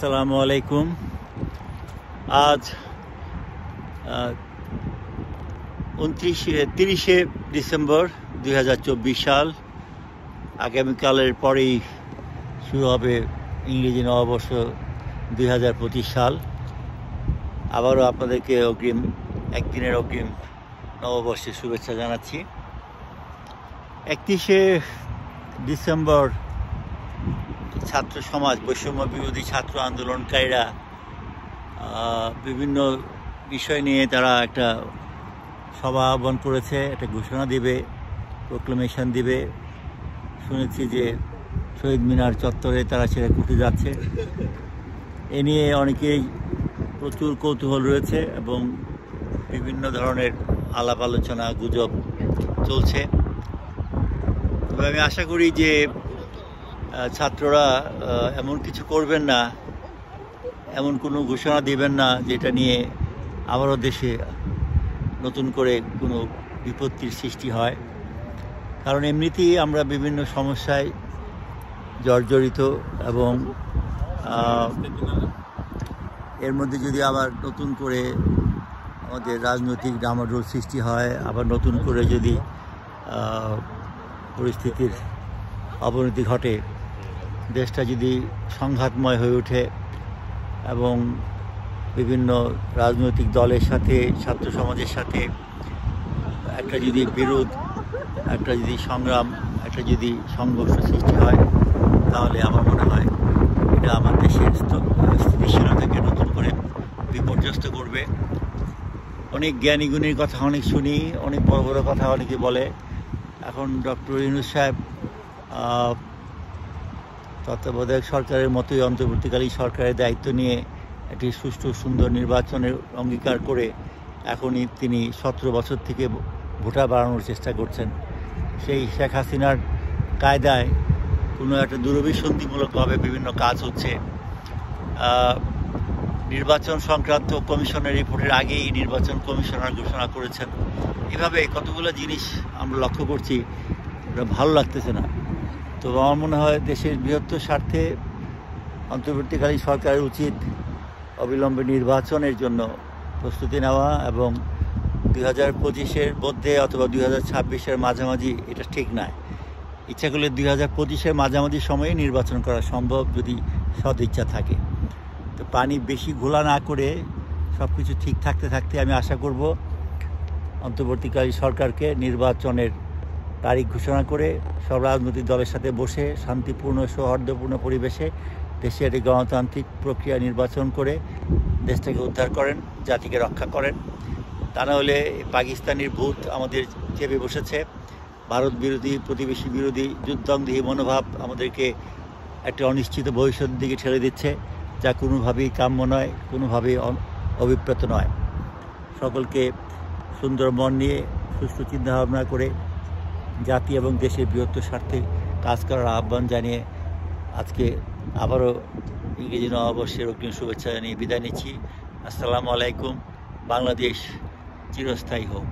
আসসালামু আলাইকুম। আজ 30শে ডিসেম্বর 2024 সাল। আগামীকালের পরেই শুরু হবে ইংরেজি নববর্ষ 2025 সাল। আবারও আপনাদেরকে একদিনের অগ্রিম নববর্ষের শুভেচ্ছা জানাচ্ছি। 31শে ডিসেম্বর ছাত্র সমাজ, বৈষম্য বিরোধী ছাত্র আন্দোলনকারীরা বিভিন্ন বিষয় নিয়ে তারা একটা সভা আহ্বান করেছে, একটা ঘোষণা দিবে, প্রোক্লেমেশন দিবে। শুনেছি যে শহীদ মিনার চত্বরে তারা সেটা করতে যাচ্ছে। এ নিয়ে অনেকেই প্রচুর কৌতূহল রয়েছে এবং বিভিন্ন ধরনের আলাপ আলোচনা গুজব চলছে। তবে আমি আশা করি যে ছাত্ররা এমন কিছু করবেন না, এমন কোনো ঘোষণা দিবেন না যেটা নিয়ে আবারও দেশে নতুন করে কোনো বিপত্তির সৃষ্টি হয়। কারণ এমনিতেই আমরা বিভিন্ন সমস্যায় জর্জরিত এবং এর মধ্যে যদি আবার নতুন করে আমাদের রাজনৈতিক ডামাডোল সৃষ্টি হয়, আবার নতুন করে যদি পরিস্থিতির অবনতি ঘটে, দেশটা যদি সংঘাতময় হয়ে ওঠে এবং বিভিন্ন রাজনৈতিক দলের সাথে, ছাত্র সমাজের সাথে একটা যদি বিরোধ, একটা যদি সংগ্রাম, একটা যদি সংঘর্ষ সৃষ্টি হয়, তাহলে আমার মনে হয় এটা আমার দেশের স্থিতিশীলতাকে নতুন করে বিপর্যস্ত করবে। অনেক জ্ঞানীগুণীর কথা অনেক শুনি, অনেক বড় বড় কথা অনেকে বলে। এখন ডক্টর ইউনূস সাহেব তত্ত্বাবধায়ক সরকারের মতোই অন্তর্বর্তীকালীন সরকারের দায়িত্ব নিয়ে একটি সুষ্ঠু সুন্দর নির্বাচনের অঙ্গীকার করে এখনই তিনি 17 বছর থেকে ভোটার বাড়ানোর চেষ্টা করছেন। সেই শেখ হাসিনার কায়দায় কোনো একটা দূরভিসন্ধিমূলকভাবে বিভিন্ন কাজ হচ্ছে। নির্বাচন সংক্রান্ত কমিশনের রিপোর্টের আগেই নির্বাচন কমিশনার ঘোষণা করেছেন। এভাবে কতগুলো জিনিস আমরা লক্ষ্য করছি, ভালো লাগতেছে না। তো আমার মনে হয় দেশের বৃহত্তর স্বার্থে অন্তর্বর্তীকালীন সরকারের উচিত অবিলম্বে নির্বাচনের জন্য প্রস্তুতি নেওয়া এবং 2025-এর মধ্যে অথবা 2026-এর মাঝামাঝি, এটা ঠিক নয়। ইচ্ছা করলে 2025-এর মাঝামাঝি সময়ে নির্বাচন করা সম্ভব, যদি সদিচ্ছা থাকে। তো পানি বেশি ঘোলা না করে সব কিছু ঠিক থাকতে থাকতে আমি আশা করব অন্তর্বর্তীকালীন সরকারকে নির্বাচনের তারিখ ঘোষণা করে সব রাজনৈতিক দলের সাথে বসে শান্তিপূর্ণ সৌহার্দ্যপূর্ণ পরিবেশে দেশে একটি গণতান্ত্রিক প্রক্রিয়া নির্বাচন করে দেশটাকে উদ্ধার করেন, জাতিকে রক্ষা করেন। তা না হলে পাকিস্তানের ভূত আমাদের চেপে বসেছে। ভারত বিরোধী, প্রতিবেশী বিরোধী, যুদ্ধংদেহী মনোভাব আমাদেরকে একটা অনিশ্চিত ভবিষ্যতের দিকে ঠেলে দিচ্ছে, যা কোনোভাবেই কাম্য নয়, কোনোভাবেই অভিপ্রেত নয়। সকলকে সুন্দর মন নিয়ে সুষ্ঠু চিন্তাভাবনা করে জাতি এবং দেশের বৃহত্তর স্বার্থে কাজ করার আহ্বান জানিয়ে আজকে আবারও ইংরেজি নববর্ষের অগ্রিম শুভেচ্ছা জানিয়ে বিদায় নিচ্ছি। আসসালামু আলাইকুম। বাংলাদেশ চিরস্থায়ী হোক।